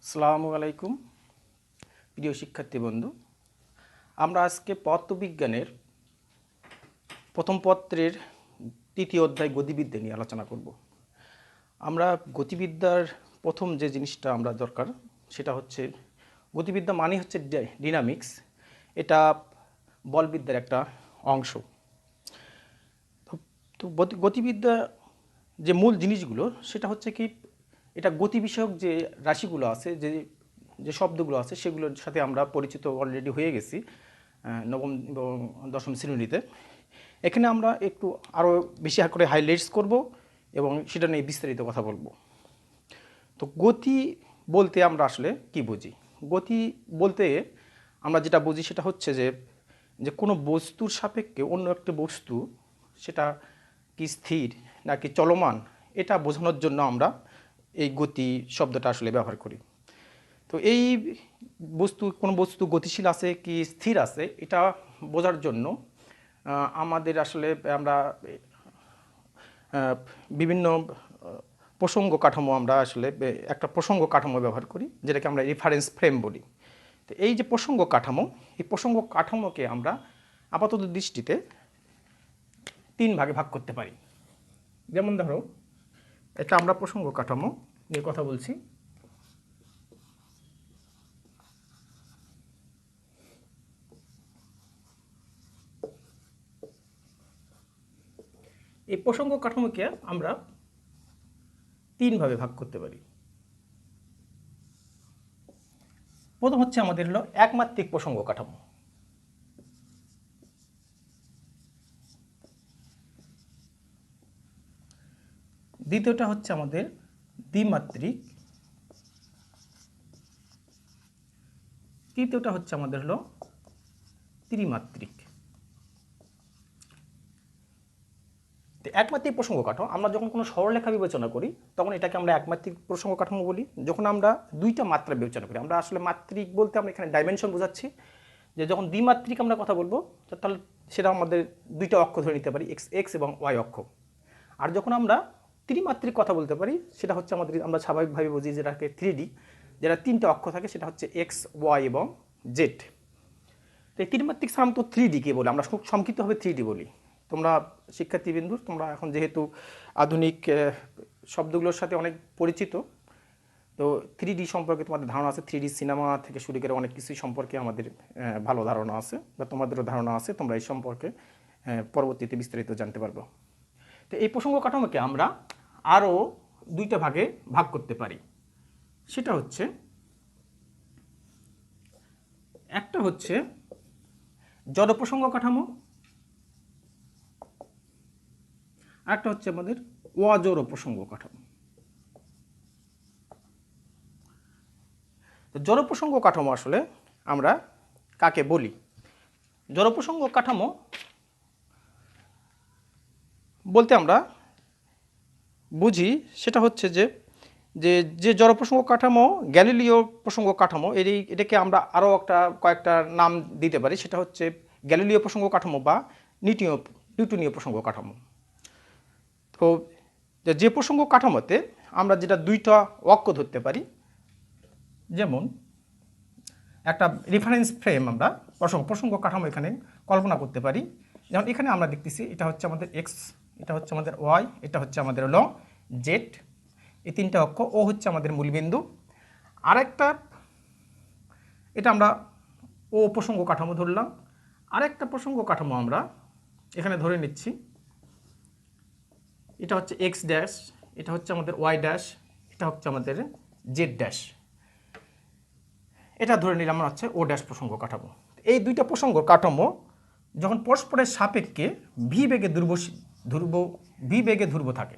আসসালামু আলাইকুম প্রিয় শিক্ষার্থী বন্ধু। আমরা আজকে পদার্থবিজ্ঞানের প্রথম পত্রের তৃতীয় অধ্যায় গতিবিদ্যা নিয়ে আলোচনা করব। আমরা গতিবিদ্যার প্রথম যে জিনিসটা আমরা দরকার সেটা হচ্ছে গতিবিদ্যা মানে হচ্ছে ডিনামিক্স। এটা বলবিদ্যার একটা অংশ। তো গতিবিদ্যা যে মূল জিনিসগুলো সেটা হচ্ছে কি, এটা গতি বিষয়ক যে রাশিগুলো আছে, যে যে শব্দগুলো আছে সেগুলোর সাথে আমরা পরিচিত অলরেডি হয়ে গেছি নবম এবং দশম শ্রেণীতে। এখানে আমরা একটু আরও বেশি করে হাইলাইটস করব এবং সেটা নিয়ে বিস্তারিত কথা বলবো। তো গতি বলতে আমরা আসলে কি বুঝি? গতি বলতে আমরা যেটা বুঝি সেটা হচ্ছে যে যে কোনো বস্তুর সাপেক্ষে অন্য একটা বস্তু সেটা কি স্থির নাকি চলমান, এটা বোঝানোর জন্য আমরা এই গতি শব্দটা আসলে ব্যবহার করি। তো এই কোনো বস্তু গতিশীল আছে কি স্থির আছে এটা বোঝার জন্য আমাদের আসলে আমরা বিভিন্ন প্রসঙ্গ কাঠামো আমরা আসলে একটা প্রসঙ্গ কাঠামো ব্যবহার করি, যেটাকে আমরা রেফারেন্স ফ্রেম বলি। তো এই যে প্রসঙ্গ কাঠামো, এই প্রসঙ্গ কাঠামোকে আমরা আপাতত দৃষ্টিতে তিন ভাগে ভাগ করতে পারি। যেমন ধরো, এটা আমরা প্রসঙ্গ কাঠামো নিয়ে কথা বলছি। এই প্রসঙ্গ কাঠামোকে আমরা তিন ভাবে ভাগ করতে পারি। প্রথম হচ্ছে আমাদের হলো একমাত্রিক প্রসঙ্গ কাঠামো। দ্বিতীয়টা হচ্ছে আমাদের দ্বিমাত্রিক। তৃতীয়টা হচ্ছে আমাদের হলো ত্রিমাত্রিক। একমাত্রিক প্রসঙ্গ কাঠামো আমরা যখন কোনো সরলরেখা বিবেচনা করি তখন এটাকে আমরা একমাত্রিক প্রসঙ্গ কাঠামো বলি। যখন আমরা দুইটা মাত্রা বিবেচনা করি, আমরা আসলে মাত্রিক বলতে আমরা এখানে ডাইমেনশন বোঝাচ্ছি, যে যখন দ্বিমাত্রিক আমরা কথা বলবো তাহলে সেটা আমাদের দুইটা অক্ষ ধরে নিতে পারি, এক্স এবং ওয়াই অক্ষ। আর যখন আমরা ত্রিমাত্রিক কথা বলতে পারি সেটা হচ্ছে আমাদের, আমরা স্বাভাবিকভাবে বুঝি যেটাকে 3D, যেটা তিনটা অক্ষ থাকে, সেটা হচ্ছে এক্স, ওয়াই এবং জেড। তো এই ত্রিমাত্রিক সাধারণত 3Dকে বলি, আমরা খুব সংক্ষিপ্তভাবে 3D বলি। তোমরা শিক্ষার্থীবৃন্দু, তোমরা এখন যেহেতু আধুনিক শব্দগুলোর সাথে অনেক পরিচিত, তো 3D সম্পর্কে তোমাদের ধারণা আছে। 3D সিনেমা থেকে শুরু করে অনেক কিছুই সম্পর্কে আমাদের ভালো ধারণা আছে, বা তোমাদেরও ধারণা আছে। তোমরা এই সম্পর্কে পরবর্তীতে বিস্তারিত জানতে পারবো। তো এই প্রসঙ্গ কাঠামোকে আমরা আরও দুইটা ভাগে ভাগ করতে পারি। সেটা হচ্ছে, একটা হচ্ছে জড় প্রসঙ্গ কাঠামো, আরেকটা হচ্ছে আমাদের অজড় প্রসঙ্গ কাঠামো। তো জড় প্রসঙ্গ কাঠামো আসলে আমরা কাকে বলি? জড় প্রসঙ্গ কাঠামো বলতে আমরা বুঝি সেটা হচ্ছে যে যে যে জড় প্রসঙ্গ কাঠামো গ্যালিলিও প্রসঙ্গ কাঠামো, এটাকে আমরা আরও কয়েকটা নাম দিতে পারি। সেটা হচ্ছে গ্যালিলিও প্রসঙ্গ কাঠামো বা নিউটনীয় প্রসঙ্গ কাঠামো। তো যে প্রসঙ্গ কাঠামোতে আমরা যেটা দুইটা অক্ষ ধরতে পারি, যেমন একটা রেফারেন্স ফ্রেম আমরা প্রসঙ্গ কাঠামো এখানে কল্পনা করতে পারি। যেমন এখানে আমরা দেখতেছি এটা হচ্ছে আমাদের এক্স, এটা হচ্ছে আমাদের ওয়াই, এটা হচ্ছে আমাদের হলো জেড, এই তিনটা অক্ষ। ও হচ্ছে আমাদের মূলবিন্দু। আরেকটা, এটা আমরা ও প্রসঙ্গ কাঠামো ধরলাম। আরেকটা প্রসঙ্গ কাঠামো আমরা এখানে ধরে নিচ্ছি, এটা হচ্ছে এক্স ড্যাশ, এটা হচ্ছে আমাদের ওয়াই ড্যাশ, এটা হচ্ছে আমাদের জেড ড্যাশ। এটা ধরে নিলাম আমরা হচ্ছে ও ড্যাশ প্রসঙ্গ কাঠামো। এই দুইটা প্রসঙ্গ কাঠামো যখন পরস্পরের সাপেক্ষে ভি বেগে ধ্রুব থাকে,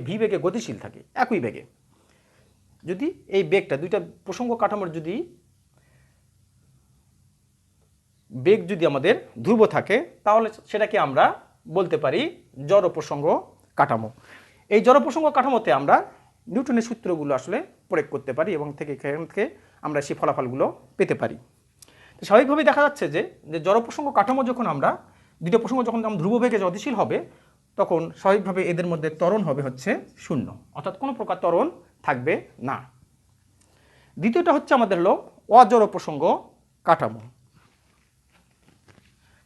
ভি বেগে গতিশীল থাকে একই বেগে, যদি এই বেগটা দুইটা প্রসঙ্গ কাঠামোর যদি বেগ যদি আমাদের ধ্রুব থাকে, তাহলে সেটাকে আমরা বলতে পারি জড় প্রসঙ্গ কাঠামো। এই জড় প্রসঙ্গ কাঠামোতে আমরা নিউটনের সূত্রগুলো আসলে প্রয়োগ করতে পারি এবং এখান থেকে আমরা সেই ফলাফলগুলো পেতে পারি। তো স্বাভাবিকভাবেই দেখা যাচ্ছে যে জড় প্রসঙ্গ কাঠামো যখন আমরা দুইটা প্রসঙ্গ যখন ধ্রুব বেগে গতিশীল হবে, তখন স্বাভাবিকভাবে এদের মধ্যে ত্বরণ হবে হচ্ছে শূন্য, অর্থাৎ কোনো প্রকার ত্বরণ থাকবে না। দ্বিতীয়টা হচ্ছে আমাদের হলো অজড় প্রসঙ্গ কাঠামো।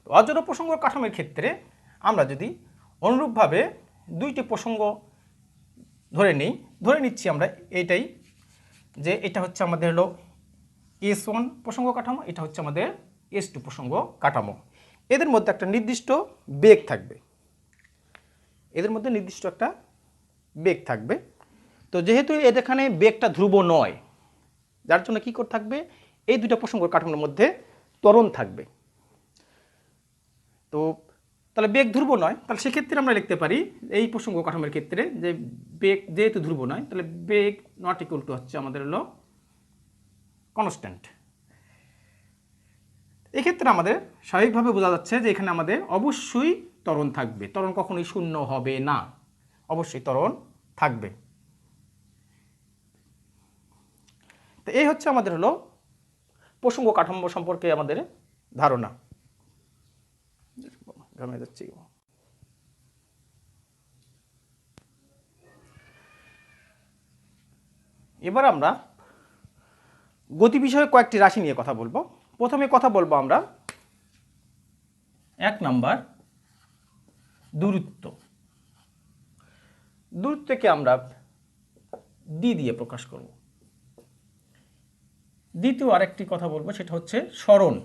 অজড় প্রসঙ্গ কাঠামোর ক্ষেত্রে আমরা যদি অনুরূপভাবে দুইটি প্রসঙ্গ ধরে নিচ্ছি আমরা এইটাই, যে এটা হচ্ছে আমাদের হলো S1 প্রসঙ্গ কাঠামো, এটা হচ্ছে আমাদের S2 প্রসঙ্গ কাঠামো। এদের মধ্যে একটা নির্দিষ্ট বেগ থাকবে, তো যেহেতু এখানে বেগটা ধ্রুব নয়, যার জন্য কি করতে থাকবে, এই দুটো প্রসঙ্গ কাঠামোর মধ্যে ত্বরণ থাকবে। তো তাহলে বেগ ধ্রুব নয়, তাহলে সেক্ষেত্রে আমরা লিখতে পারি এই প্রসঙ্গ কাঠামোর ক্ষেত্রে যে বেগ যেহেতু ধ্রুব নয়, তাহলে বেগ নট ইকুয়াল টু হচ্ছে আমাদের হলো কনস্ট্যান্ট। এক্ষেত্রে আমাদের স্বাভাবিকভাবে বোঝা যাচ্ছে যে এখানে আমাদের অবশ্যই ত্বরণ থাকবে, ত্বরণ কখনোই শূন্য হবে না, অবশ্যই ত্বরণ থাকবে। তো এই হচ্ছে আমাদের হলো প্রসঙ্গ কাঠামো সম্পর্কে আমাদের ধারণা। এবার আমরা গতি বিষয়ে কয়েকটি রাশি নিয়ে কথা বলবো। প্রথমে কথা বলবো আমরা 1 নাম্বার দূরত্ব। দূরত্বকে আমরা ডি দিয়ে প্রকাশ করব। দ্বিতীয় আরেকটি কথা বলবো, সেটা হচ্ছে সরণ।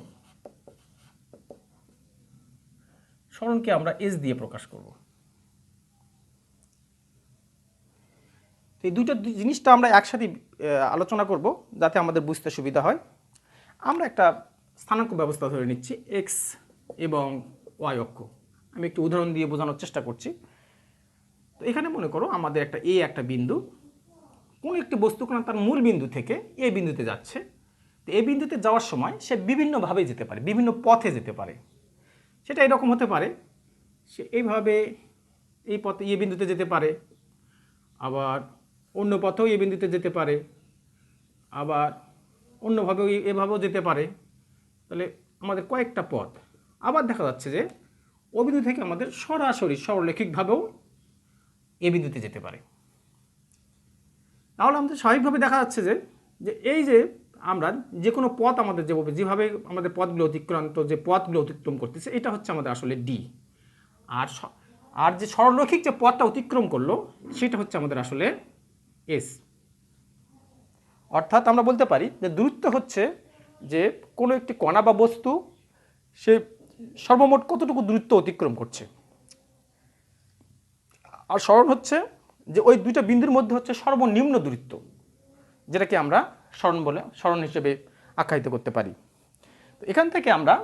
সরণকে আমরা এস দিয়ে প্রকাশ করব। এই দুটো জিনিসটা আমরা একসাথে আলোচনা করব যাতে আমাদের বুঝতে সুবিধা হয়। আমরা একটা স্থানাঙ্ক ব্যবস্থা ধরে নিচ্ছি, এক্স এবং ওয়াই অক্ষ। আমি একটু উদাহরণ দিয়ে বোঝানোর চেষ্টা করছি। তো এখানে মনে করো আমাদের একটা বিন্দু, কোন একটি বস্তু তার মূল বিন্দু থেকে এই বিন্দুতে যাচ্ছে। তো এই বিন্দুতে যাওয়ার সময় সে বিভিন্নভাবে যেতে পারে, বিভিন্ন পথে যেতে পারে। সেটা এরকম হতে পারে, সে এইভাবে এই পথে এই বিন্দুতে যেতে পারে, আবার অন্য পথেও এই বিন্দুতে যেতে পারে, আবার অন্যভাবেও এভাবেও যেতে পারে। তাহলে আমাদের কয়েকটা পথ। আবার দেখা যাচ্ছে যে ও বিন্দু থেকে আমাদের সরাসরি সরলরৈখিকভাবেও এ বিন্দুতে যেতে পারে। তাহলে আমাদের স্বাভাবিকভাবে দেখা যাচ্ছে যে এই যে আমরা যে কোনো পথ আমাদের যেভাবে আমাদের পথগুলো অতিক্রম করতেছে, এটা হচ্ছে আমাদের আসলে ডি। আর যে সরলরৈখিক যে পথটা অতিক্রম করলো সেটা হচ্ছে আমাদের আসলে এস। অর্থাৎ আমরা বলতে পারি যে দূরত্ব হচ্ছে যে কোনো একটি কণা বা বস্তু সে সর্বমোট কতটুকু দূরত্ব অতিক্রম করছে, আর সরণ হচ্ছে যে ওই দুইটা বিন্দুর মধ্যে হচ্ছে সর্বনিম্ন দূরত্ব, যেটাকে আমরা সরণ হিসেবে আখ্যায়িত করতে পারি। তো এখান থেকে আমরা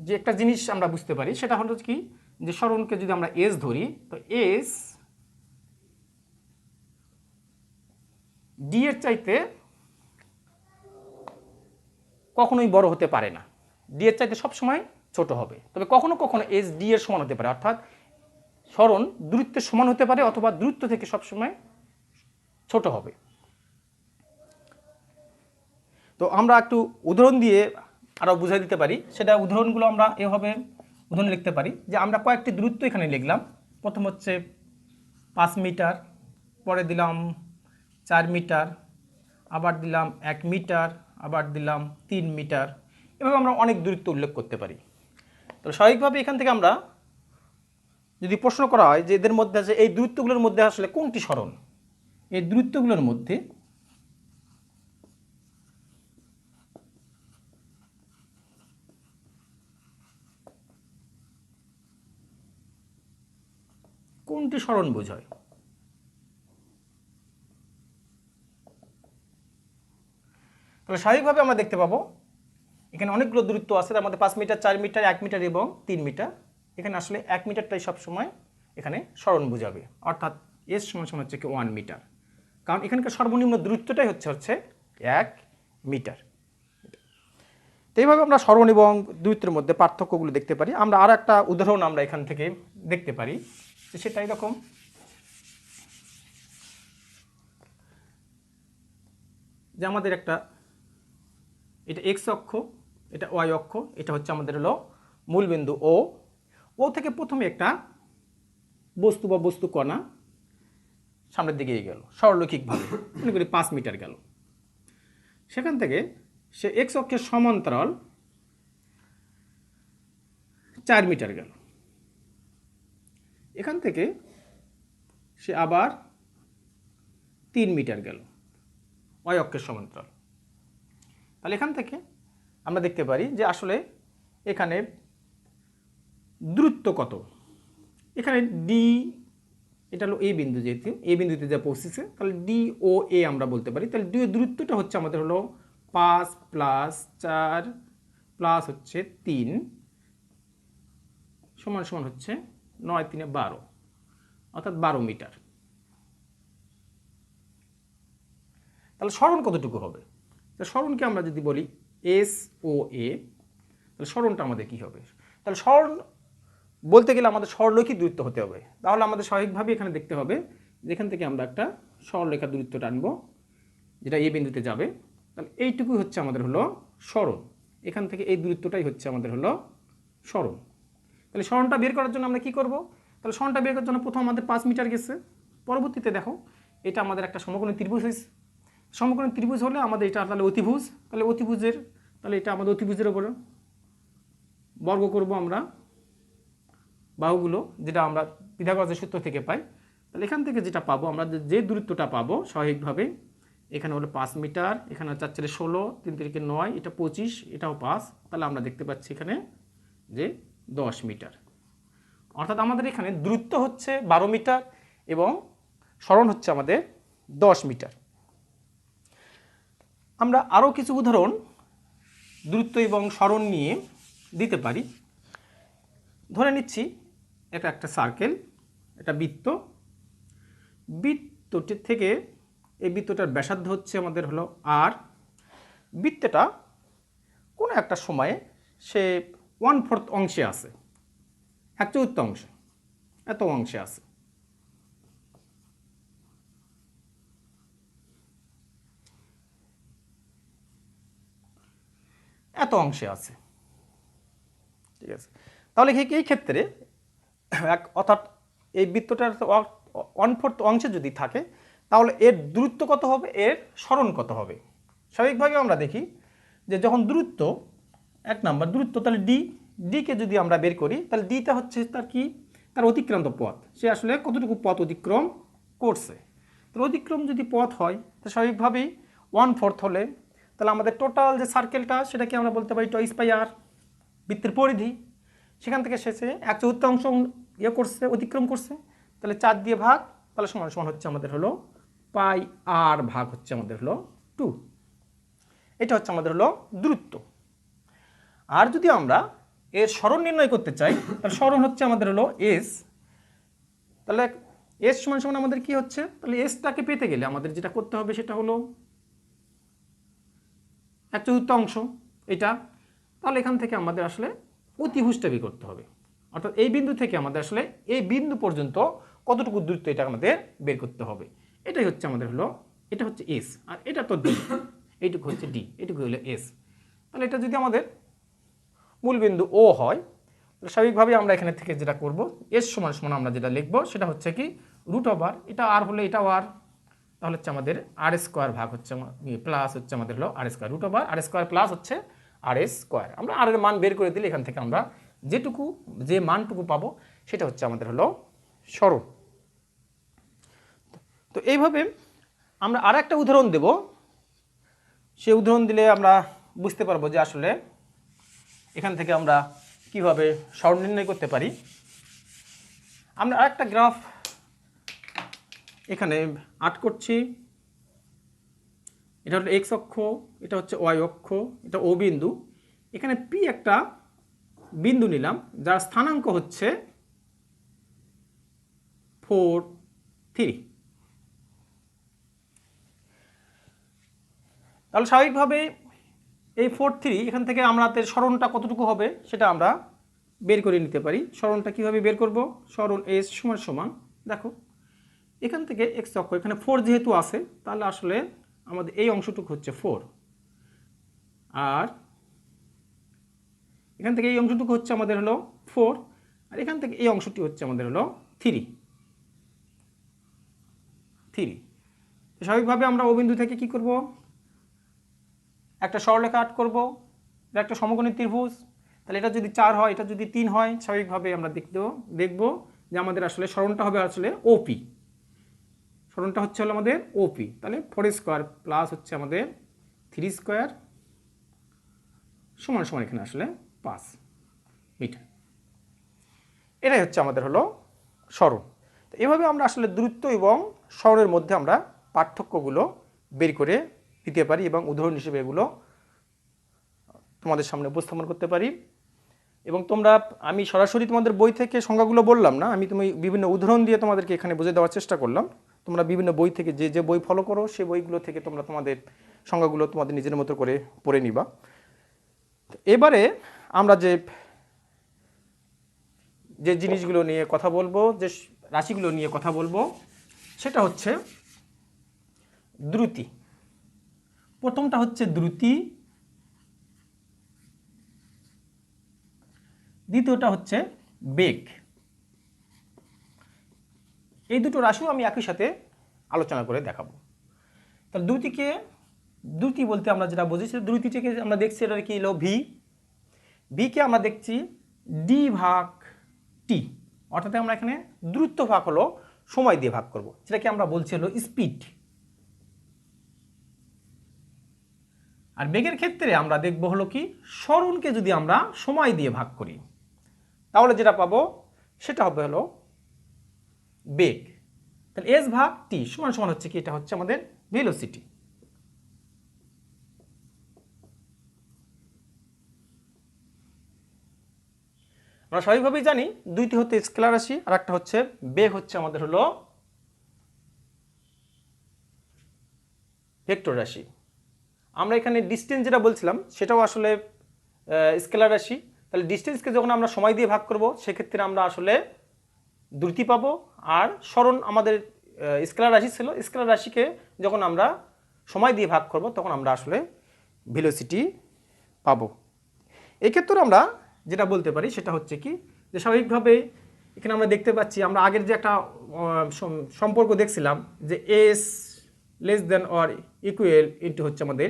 যে একটা জিনিস আমরা বুঝতে পারি, সেটা হলো কি, যে সরণকে যদি আমরা এস ধরি, তো এস ডি এর চাইতে কখনোই বড় হতে পারে না, ডি এর চাইতে সবসময় ছোট হবে। তবে কখনো কখনো এস ডি এর সমান হতে পারে, অর্থাৎ সরণ দূরত্বের সমান হতে পারে অথবা দূরত্ব থেকে সবসময় ছোট হবে। তো আমরা একটু উদাহরণ দিয়ে আরও বুঝিয়ে দিতে পারি। সেটা উদাহরণগুলো আমরা এভাবে উদাহরণ লিখতে পারি যে আমরা কয়েকটি দূরত্ব এখানে লিখলাম। প্রথম হচ্ছে 5 মিটার, পরে দিলাম 4 মিটার, আবার দিলাম 1 মিটার, আবার দিলাম 3 মিটার। এভাবে আমরা অনেক দূরত্ব উল্লেখ করতে পারি। তো স্বাভাবিকভাবে এখান থেকে আমরা যদি প্রশ্ন করা হয় যে এদের মধ্যে আছে, এই দূরত্বগুলোর মধ্যে আসলে কোনটি সরণ, এই দূরত্বগুলোর মধ্যে কোনটি সরণ বোঝায়। তাহলে স্বাভাবিকভাবে আমরা দেখতে পাবো এখানে অনেকগুলো দূরত্ব আছে, তার মধ্যে 5 মিটার, 4 মিটার, 1 মিটার এবং 3 মিটার। এখানে আসলে 1 মিটারটাই সবসময় এখানে সরণ বোঝাবে, অর্থাৎ এস সমান হচ্ছে কি 1 মিটার, কারণ এখানকার সর্বনিম্ন দূরত্বটাই হচ্ছে 1 মিটার। তো এইভাবে আমরা সরণ এবং দূরত্বের মধ্যে পার্থক্যগুলো দেখতে পারি। আমরা আর একটা উদাহরণ আমরা এখান থেকে দেখতে পারি, সেটা এরকম, যে আমাদের এটা এক্স অক্ষ, এটা ওয়াই অক্ষ, এটা হচ্ছে আমাদের হলো মূলবিন্দু ও থেকে প্রথমে একটা বস্তু বা বস্তু কণা সামনের দিকে গেল সরলরৈখিকভাবে, মনে করি 5 মিটার গেল। সেখান থেকে সে এক্স অক্ষের সমান্তরাল 4 মিটার গেল। এখান থেকে সে আবার 3 মিটার গেল ওয়াই অক্ষের সমান্তরাল। তাহলে এখান থেকে আমরা দেখতে পারি যে আসলে এখানে দূরত্ব কত। এখানে ডি, এটা হলো এ বিন্দু, যেহেতু এ বিন্দুতে যা পৌঁছেছে, তাহলে ডি ও এ আমরা বলতে পারি। তাহলে ডি দূরত্বটা হচ্ছে আমাদের হলো 5 + 4 প্লাস হচ্ছে 3 সমান সমান হচ্ছে 9 × 3 = 12, অর্থাৎ 12 মিটার। তাহলে সরণ কতটুকু হবে? তাহলে সরণকে আমরা যদি বলি এস ও এ, তাহলে সরণটা আমাদের কি হবে? তাহলে সরণ বলতে গেলে আমাদের সরলরৈখিক দূরত্ব হতে হবে। তাহলে আমাদের স্বাভাবিকভাবে এখানে দেখতে হবে যেখান থেকে আমরা একটা সরলরেখা দূরত্ব টানবো যেটা এ বিন্দুতে যাবে। তাহলে এইটুকুই হচ্ছে আমাদের হলো সরণ। এখান থেকে এই দূরত্বটাই হচ্ছে আমাদের হলো সরণ। তাহলে সরণটা বের করার জন্য আমরা কি করব? তাহলে সরণটা বের করার জন্য প্রথম আমাদের 5 মিটার গেছে। পরবর্তীতে দেখো এটা আমাদের একটা সমকোণী ত্রিভুজ হয়েছে। সমকোণী ত্রিভুজ হলে আমাদের এটা তাহলে অতিভুজ। তাহলে অতিভুজের, তাহলে এটা আমাদের অতিভুজের উপরে বর্গ করব আমরা বাহুগুলো, যেটা আমরা পিথাগোরাসের সূত্র থেকে পাই। তাহলে এখান থেকে যেটা পাবো আমরা, যে দূরত্বটা পাবো স্বাভাবিকভাবে, এখানে হলো 5 মিটার, এখানে 4 × 16, 3 × 9, এটা 25, এটাও 5। তাহলে আমরা দেখতে পাচ্ছি এখানে যে 10 মিটার। অর্থাৎ আমাদের এখানে দূরত্ব হচ্ছে 12 মিটার এবং সরণ হচ্ছে আমাদের 10 মিটার। আমরা আরও কিছু উদাহরণ দূরত্ব এবং সরণ নিয়ে দিতে পারি। ধরে নিচ্ছি এটা একটা সার্কেল, এটা বৃত্ত। বৃত্তটি থেকে এই বৃত্তটার ব্যাসার্ধ হচ্ছে আমাদের হলো আর। বৃত্তটা কোনো একটা সময়ে সে 1/4 অংশে আছে, 1/4 অংশে, এত অংশে আছে। এত অংশে আছে, ঠিক আছে। তাহলে এই ক্ষেত্রে অর্থাৎ এই বৃত্তটার 1/4 অংশে যদি থাকে, তাহলে এর দূরত্ব কত হবে, এর সরণ কত হবে? স্বাভাবিকভাবে আমরা দেখি যে যখন দূরত্ব, 1 নাম্বার দূরত্ব, তাহলে ডিকে যদি আমরা বের করি, তাহলে ডিটা হচ্ছে তার কি, তার অতিক্রান্ত পথ। সে আসলে কতটুকু পথ অতিক্রম করছে। তাহলে অতিক্রম যদি পথ হয়, তো স্বাভাবিকভাবেই 1/4 হলে তাহলে আমাদের টোটাল যে সার্কেলটা, সেটাকে আমরা বলতে পারি টয়েস পাই আর, বৃত্তের পরিধি। সেখান থেকে শেষে 1/4 অংশ করছে, অতিক্রম করছে। তাহলে 4 দিয়ে ভাগ, তাহলে সমান সমান হচ্ছে আমাদের হলো পাই আর ভাগ হচ্ছে আমাদের হলো 2। এটা হচ্ছে আমাদের হলো দূরত্ব। আর যদি আমরা এর সরণ নির্ণয় করতে চাই, তাহলে সরণ হচ্ছে আমাদের হলো এস। তাহলে এস সমান সমান আমাদের কি হচ্ছে? তাহলে এসটাকে পেতে গেলে আমাদের যেটা করতে হবে সেটা হলো 1/4 অংশ এটা। তাহলে এখান থেকে আমাদের আসলে অতিভুজটা বের করতে হবে। অর্থাৎ এই বিন্দু থেকে আমাদের আসলে এই বিন্দু পর্যন্ত কতটুকু দূরত্ব, এটা আমাদের বের করতে হবে। এটাই হচ্ছে আমাদের হলো, এটা হচ্ছে এস, আর এটা তো ডি, এইটুকু হচ্ছে ডি, এইটুকু হলো এস। তাহলে এটা যদি আমাদের মূল বিন্দু ও হয়, তাহলে স্বাভাবিকভাবে আমরা এখানে থেকে যেটা করব, এস সমান সমান আমরা যেটা লিখবো সেটা হচ্ছে কি √, এটা আর হলে এটাও আর, তাহলে হচ্ছে আমাদের r² ভাগ হচ্ছে প্লাস হচ্ছে আমাদের হলো r², √r² প্লাস হচ্ছে r²। আমরা আর এর মান বের করে দিলে এখান থেকে আমরা যে মানটুকু পাবো সেটা হচ্ছে আমাদের হলো সরণ। তো এইভাবে আমরা আর একটা উদাহরণ দেব। সেই উদাহরণ দিলে আমরা বুঝতে পারবো যে আসলে এখান থেকে আমরা কিভাবে সরণ নির্ণয় করতে পারি। আমরা আরেকটা গ্রাফ এখানে আর্ট করছি। এটা হলো এক্স অক্ষ, এটা হচ্ছে ওয়াই অক্ষ, এটা ও বিন্দু। এখানে পি একটা বিন্দু নিলাম যার স্থানাঙ্ক হচ্ছে 4, 3। তাহলে স্বাভাবিকভাবে এই 4, 3 এখান থেকে আমাদের সরণটা কতটুকু হবে সেটা আমরা বের করে নিতে পারি। সরণটা কিভাবে বের করব? সরণ এস সমান সমান, দেখো এখান থেকে এক্স অক্ষ, এখানে 4 যেহেতু আছে, তাহলে আসলে আমাদের এই অংশটুকু হচ্ছে 4, আর এখান থেকে এই অংশটুকু হচ্ছে আমাদের হলো 4, আর এখান থেকে এই অংশটি হচ্ছে আমাদের হলো 3। স্বাভাবিকভাবে আমরা ও বিন্দু থেকে কি করব? একটা সরলরেখা আর্ট করব, এটা একটা সমকোণী ত্রিভুজ, তাহলে এটা যদি 4 হয়, এটা যদি 3 হয়, স্বাভাবিকভাবে আমরা দেখব যে আমাদের আসলে সরণটা হবে আসলে ওপি, সরণটা হচ্ছে হলো আমাদের ওপি। তাহলে 4 স্কোয়ার প্লাস হচ্ছে আমাদের 3 স্কোয়ার সমান সমান এখানে আসলে 5 মিটার। এটাই হচ্ছে আমাদের হলো সরণ। তো এভাবে আমরা আসলে দূরত্ব এবং সরণের মধ্যে আমরা পার্থক্যগুলো বের করে দিতে পারি এবং উদাহরণ হিসেবে এগুলো তোমাদের সামনে উপস্থাপন করতে পারি। এবং তোমরা, আমি সরাসরি তোমাদের বই থেকে সংজ্ঞাগুলো বললাম না, আমি তুমি বিভিন্ন উদাহরণ দিয়ে তোমাদেরকে এখানে বুঝিয়ে দেওয়ার চেষ্টা করলাম। তোমরা বিভিন্ন বই থেকে যে যে বই ফলো করো সেই বইগুলো থেকে তোমরা তোমাদের সংজ্ঞাগুলো তোমাদের নিজের মতো করে পড়ে নিবা। এবারে আমরা যে যে জিনিসগুলো নিয়ে কথা বলবো, যে রাশিগুলো নিয়ে কথা বলবো, সেটা হচ্ছে দ্রুতি। প্রথমটা হচ্ছে দ্রুতি, দ্বিতীয়টা হচ্ছে বেগ। এই দুটো রাশিও আমি একই সাথে আলোচনা করে দেখাবো। তাহলে দ্রুতি বলতে আমরা যেটা বুঝি, সেটা দ্রুতিটাকে আমরা দেখছি, এটা কি হলো ভি, ভিকে আমরা দেখছি ডি ভাগ টি, অর্থাৎ আমরা এখানে দ্রুত ভাগ হলো সময় দিয়ে ভাগ করব, যেটাকে আমরা বলছি হলো স্পিড। আর বেগের ক্ষেত্রে আমরা দেখব হলো কি, সরণকে যদি আমরা সময় দিয়ে ভাগ করি তাহলে যেটা পাবো সেটা হবে হলো বেগ। তাহলে এস ভাগ টি সমান সমান হচ্ছে কি, এটা হচ্ছে আমাদের ভেলোসিটি। আমরা স্বাভাবিকভাবেই জানি দুইটি হচ্ছে স্কেলার রাশি, আর একটা হচ্ছে বেগ, হচ্ছে আমাদের হলো ভেক্টর রাশি। আমরা এখানে ডিস্টেন্স যেটা বলছিলাম সেটাও আসলে স্কেলার রাশি। তাহলে ডিস্টেন্সকে যখন আমরা সময় দিয়ে ভাগ করব সেক্ষেত্রে আমরা আসলে দ্রুতি পাবো, আর সরণ আমাদের স্কেলার রাশি ছিল, স্কেলার রাশিকে যখন আমরা সময় দিয়ে ভাগ করব তখন আমরা আসলে ভেলোসিটি পাবো। এক্ষেত্রে আমরা যেটা বলতে পারি সেটা হচ্ছে কি, যে স্বাভাবিকভাবে এখানে আমরা দেখতে পাচ্ছি, আমরা আগের যে একটা সম্পর্ক দেখছিলাম যে S less than or equal into হচ্ছে আমাদের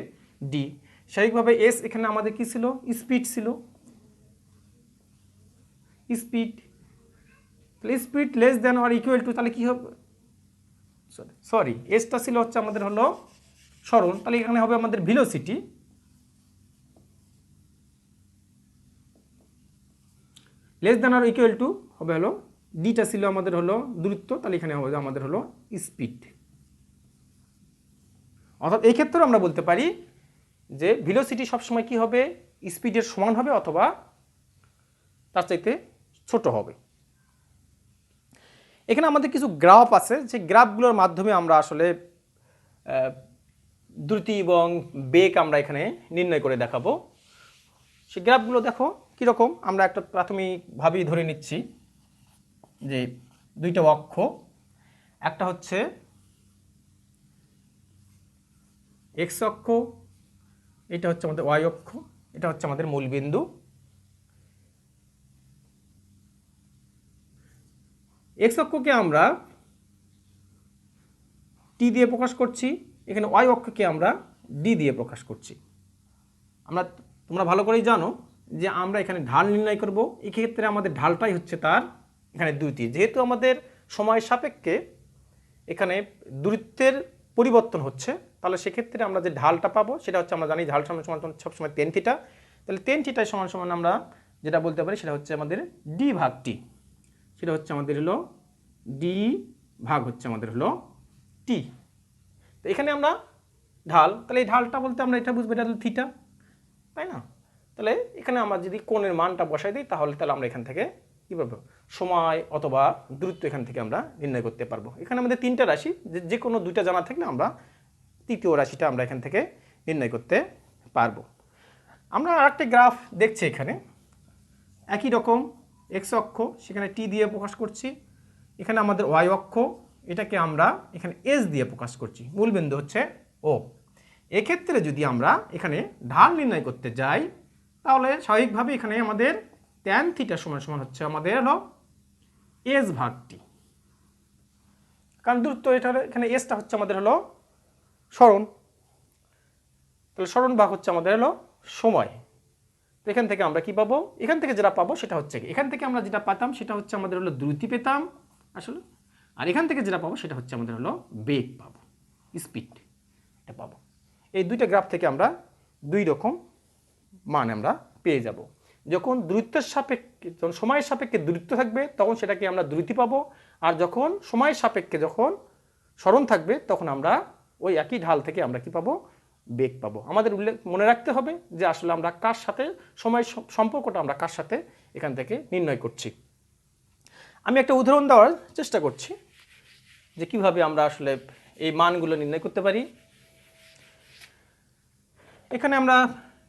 ডি, স্বাভাবিকভাবে এস এখানে আমাদের কি ছিল, স্পিড ছিল, স্পিড। তাহলে speed less than or equal to, তাহলে কি হবে, সরি এসটা ছিল হচ্ছে আমাদের হলো সরণ, তাহলে এখানে হবে আমাদের velocity. Less than or equal to হবে হলো ডিটা ছিল আমাদের হলো দূরত্ব, তাহলে এখানে হবে আমাদের হলো স্পিড। অর্থাৎ এই ক্ষেত্রে আমরা বলতে পারি যে ভেলোসিটি সবসময় কি হবে, স্পিডের সমান হবে অথবা তার চাইতে ছোট হবে। এখানে আমাদের কিছু গ্রাফ আছে, যে গ্রাফগুলোর মাধ্যমে আমরা আসলে দ্রুতি এবং বেগ আমরা এখানে নির্ণয় করে দেখাবো। সেই গ্রাফগুলো দেখো কীরকম, আমরা একটা প্রাথমিকভাবেই ধরে নিচ্ছি যে দুইটা অক্ষ, একটা হচ্ছে এক্স অক্ষ, এটা হচ্ছে আমাদের ওয়াই অক্ষ, এটা হচ্ছে আমাদের মূল বিন্দু। এক্স অক্ষকে আমরা টি দিয়ে প্রকাশ করছি, এখানে ওয়াই অক্ষকে আমরা ডি দিয়ে প্রকাশ করছি। তোমরা ভালো করেই জানো যে আমরা এখানে ঢাল নির্ণয় করব, এক্ষেত্রে আমাদের ঢালটাই হচ্ছে তার এখানে দ্রুতি। যেহেতু আমাদের সময় সাপেক্ষে এখানে দূরত্বের পরিবর্তন হচ্ছে, তাহলে সেক্ষেত্রে আমরা যে ঢালটা পাবো সেটা হচ্ছে, আমরা জানি ঢাল সমান সমান সবসময় টেন থিটা, তাহলে টেন থিটায় সমান সমান আমরা যেটা বলতে পারি সেটা হচ্ছে আমাদের ডি ভাগ টি, সেটা হচ্ছে আমাদের হলো ডি ভাগ হচ্ছে আমাদের হলো টি। তো এখানে আমরা ঢাল, তাহলে এই ঢালটা বলতে আমরা এটা বুঝবো, এটা হলো থিটা, তাই না? তাহলে এখানে আমরা যদি কোণের মানটা বসাই দিই তাহলে আমরা এখান থেকে কী পাবো, সময় অথবা দূরত্ব এখান থেকে আমরা নির্ণয় করতে পারবো। এখানে আমাদের তিনটা রাশি, যে কোনো দুইটা জানা থাকলে আমরা তৃতীয় রাশিটা আমরা এখান থেকে নির্ণয় করতে পারবো। আমরা আরেকটা গ্রাফ দেখছি এখানে, একই রকম এক্স অক্ষ, সেখানে টি দিয়ে প্রকাশ করছি, এখানে আমাদের ওয়াই অক্ষ, এটাকে আমরা এখানে এস দিয়ে প্রকাশ করছি, মূলবিন্দু হচ্ছে ও। এক্ষেত্রে যদি আমরা এখানে ঢাল নির্ণয় করতে যাই তাহলে স্বাভাবিকভাবে এখানে আমাদের ট্যান থিটা সমান সমান হচ্ছে আমাদের হলো এস ভাগ টি, কারণ দূরত্ব এটার এখানে এসটা হচ্ছে আমাদের হলো সরণ। তাহলে সরণ ভাগ হচ্ছে আমাদের হলো সময়। তো এখান থেকে আমরা কি পাবো, এখান থেকে যেটা পাবো সেটা হচ্ছে কি, এখান থেকে আমরা যেটা পাতাম সেটা হচ্ছে আমাদের হলো দ্রুতি পেতাম আসলে, আর এখান থেকে যেটা পাবো সেটা হচ্ছে আমাদের হলো বেগ পাবো, স্পিড এটা পাবো। এই দুইটা গ্রাফ থেকে আমরা দুই রকম মান আমরা পেয়ে যাব। যখন দ্রুতের সাপেক্ষে, যখন সময়ের সাপেক্ষে দূরত্ব থাকবে তখন সেটাকে আমরা দ্রুতি পাবো, আর যখন সময়ের সাপেক্ষে যখন সরণ থাকবে তখন আমরা ওই একই ঢাল থেকে আমরা কি পাবো, বেগ পাবো। আমাদের মনে রাখতে হবে যে আসলে আমরা কার সাথে সময় সম্পর্কটা আমরা কার সাথে এখান থেকে নির্ণয় করছি। আমি একটা উদাহরণ দেওয়ার চেষ্টা করছি যে কিভাবে আমরা আসলে এই মানগুলো নির্ণয় করতে পারি। এখানে আমরা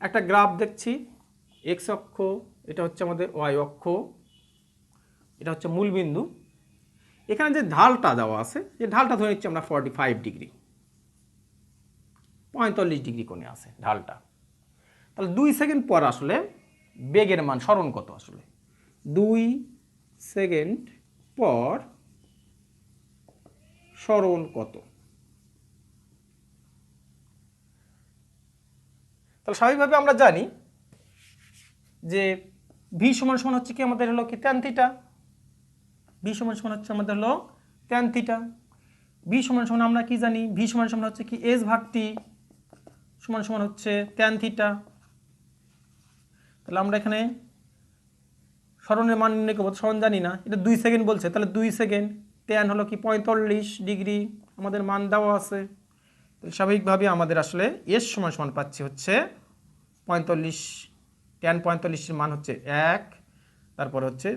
একটা গ্রাফ দেখছি, এক্স অক্ষ, এটা হচ্ছে আমাদের ওয়াই অক্ষ, এটা হচ্ছে মূল বিন্দু। এখানে যে ঢালটা দেওয়া আছে, যে ঢালটা ধরে নিচ্ছি আমরা 45 ডিগ্রি, 45 ডিগ্রি কোণে আছে ঢালটা। তাহলে 2 সেকেন্ড পর আসলে বেগের মান সরণ কত, আসলে 2 সেকেন্ড পর সরণ কত। তাহলে স্বাভাবিকভাবে আমরা জানি যে ভি সমান সমান হচ্ছে কি আমাদের হলো কি ট্যান থিটা, ভি সমান সমান হচ্ছে আমাদের হলো ট্যান থিটা। ভি সমান সমান আমরা কি জানি, ভি সমান সমান হচ্ছে কি এস ভাগ টি সমান সমান হচ্ছে ট্যান থিটা। তাহলে আমরা এখানে সরণের মান নির্ণয় করবো, সরণ জানি না, এটা 2 সেকেন্ড বলছে, তাহলে 2 সেকেন্ড, ট্যান হলো কি 45 ডিগ্রি আমাদের মান দেওয়া আছে। তাহলে স্বাভাবিকভাবে আমাদের আসলে এস সমান সমান পাচ্ছি হচ্ছে 45, ট্যান 45-এর মান হচ্ছে 1, তারপর হচ্ছে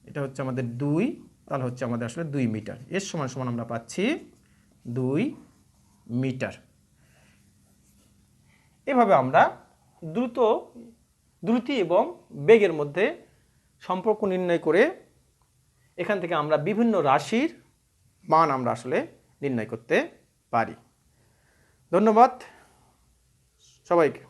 এটা হচ্ছে আমাদের 2, তাহলে হচ্ছে আমাদের আসলে 2 মিটার। এস সমান সমান আমরা পাচ্ছি 2 মিটার। এভাবে আমরা দ্রুতি এবং বেগের মধ্যে সম্পর্ক নির্ণয় করে এখান থেকে আমরা বিভিন্ন রাশির মান আমরা আসলে নির্ণয় করতে পারি। ধন্যবাদ সবাইকে।